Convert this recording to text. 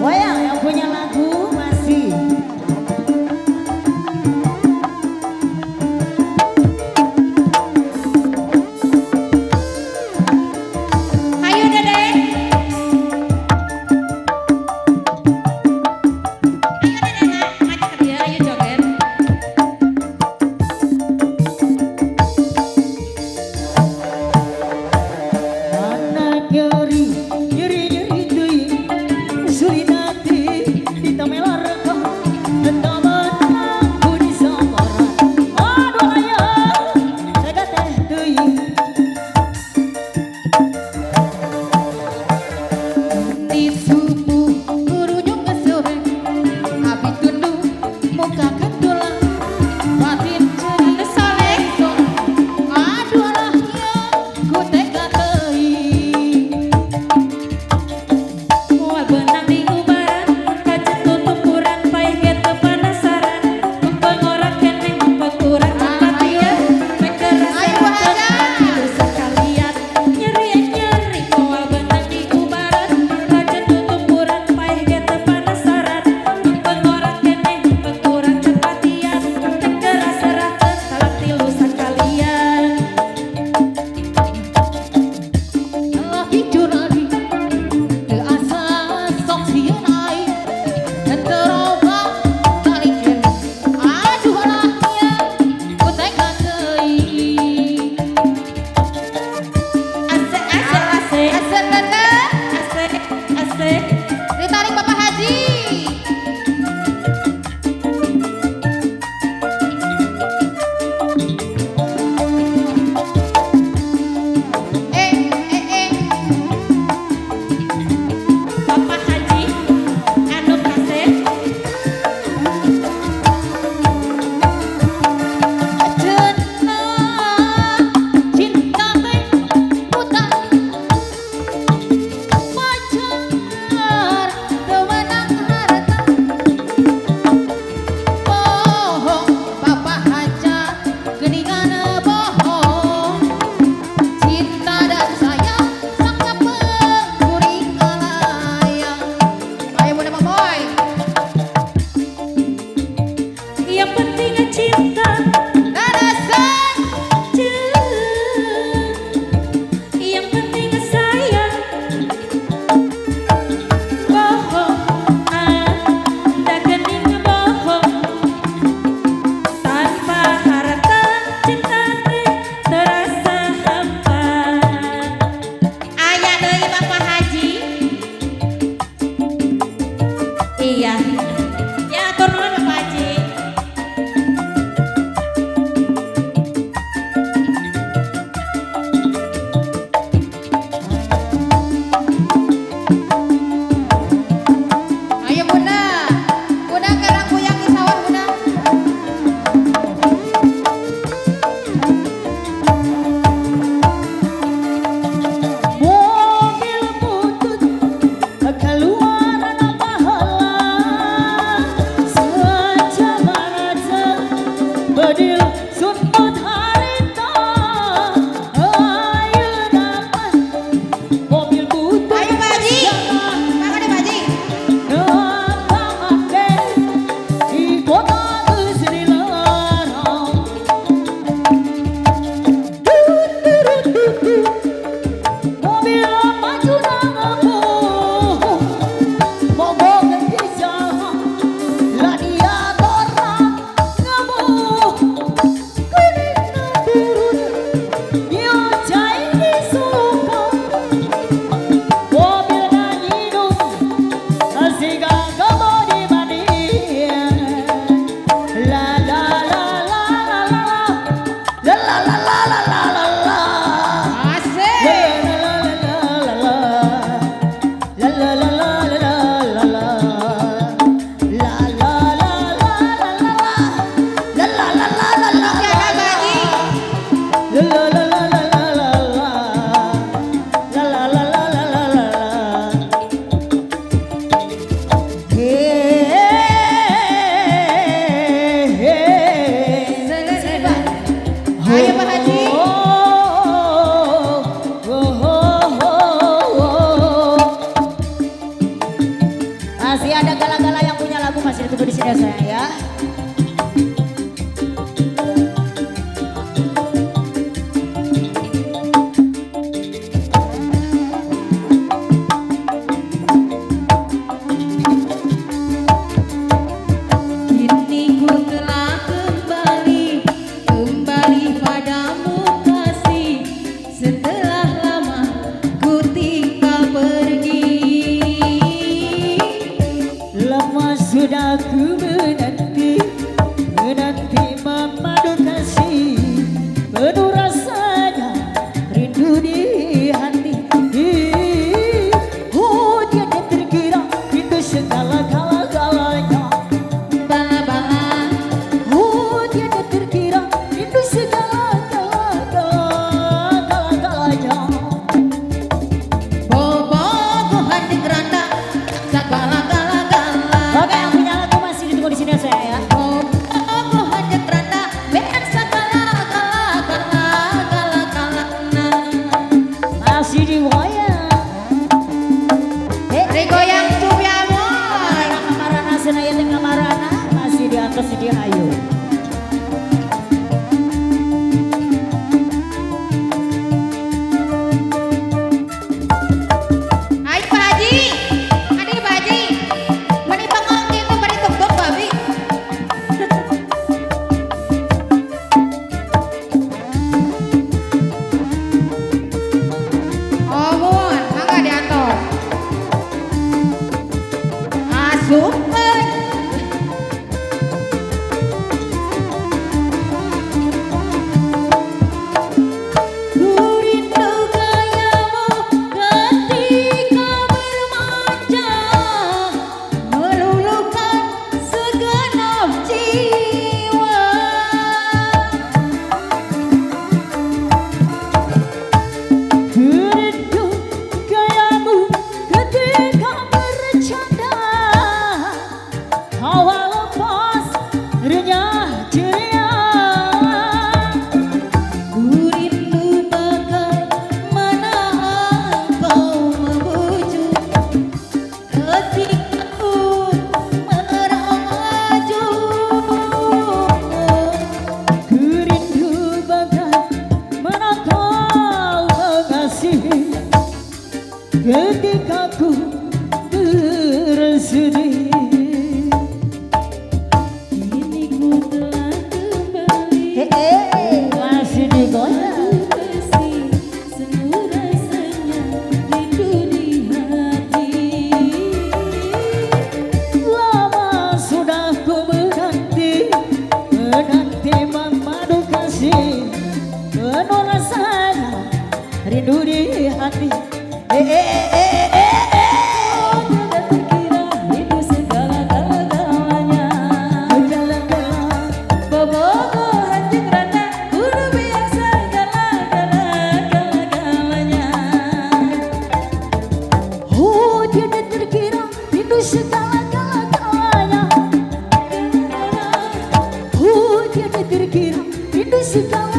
Wayang yang punya lagu masih. Ayo Dede. Ayo Dede nak, maju ke dia, ayo joget. Anak nyeri, nyeri teuing, sulit hati ditamelarkan, tentaman aku disamara. Aduh aya, tega teh teuing. Di suku gurunya ngesuhe, abi tundu muka kentulang, batin ceria salekso. Aduh alahnya, ku tega teuing. Moal beunang di ubaran, kajet tutup kurang paeh ge teu panasaran. Mumpung ora keneh mumpung urang tempat ieu, make kerasa tilu sekalian. Nyeri moal beunang di ubaran, kajet tutup kurang paeh ge teu panasaran. Mumpung ora keneh mumpung urang tempat ieu, make kerasa talak tilu sekalian. Laki curari teu asa sok sieun ai, dan terobak talikeun. Aduh alahnya, ku tega teuing. Asik asik asik asik Tete, asik asik. Ditarik Bapak Haji. Bapak Haji anu kasih cenah cinta teh buta pacar teu meunang harta bohong Bapak Haja geuningan bohong cinta dan sayang sangat penguring alayang. Ayo Bunda Mamoy. Yang penting cinta dan asal yang penting sayang bohong anda geuning bohong tanpa harta cinta teh terasa hampa. Aya deui Bapak Haji. Iya. Ya atur nuhun Bapak Haji. Ayo Bunda. Bunda kerang kuyang di sawah Bunda. Mobil butut keluaran pahala, sejam raja bedil sunut harita. Ayo dapat mobil butut. Ayo Pak Haji. Mangga deh Pak Haji. Di kota geus dilarang. Mobil maju nangku, mogok bisa, gladiator ngebuh, kuning turun, yo cai disuka, mobil nganyidung, siga kemudi mandian, la la la la la la la la la la la la la. Asik. Ayo Pak Haji. rindu di hati. Oh tiada terkira rindu segala-galanya. Bala-bala Oh tiada terkira rindu segala-galanya. Bobo ku hati geranda segala-gala-gala. Oke, yang punya lagu masih ditunggu di sini saya ya. Bobo ku hati geranda bean segala-gala-gala-gala. Masih digoyang. Rigoyang cubi amor. Kamarana senaya tengah marana masih di atas di hayu. Hai Pak Haji, adik Pak Haji, mani pangongki ku mani tuk-tuk babi. Oh mun, mangga diatur. Asupan. Ku rindu gayamu ketika bermanja, Meluluhkan segenap jiwa. ku rindu gayamu ketika bercanda, hawa lepas renyah ceria. Ku rindu bagaimana engkau membujuk ketika ku merajuk. Ku rindu bagaimana kau mengasihi ketika ku bersedih. Kini ku telah kembali. Masih digoyang. Kasih semua rasanya rindu di hati. Lama sudah ku menanti memadu kasih, penuh rasanya rindu di hati. Tiada terkira rindu segala-galanya. Bobo ku hati geranda kudu biar segala-galanya. Oh tiada terkira rindu segala-galanya. Oh tiada terkira rindu segala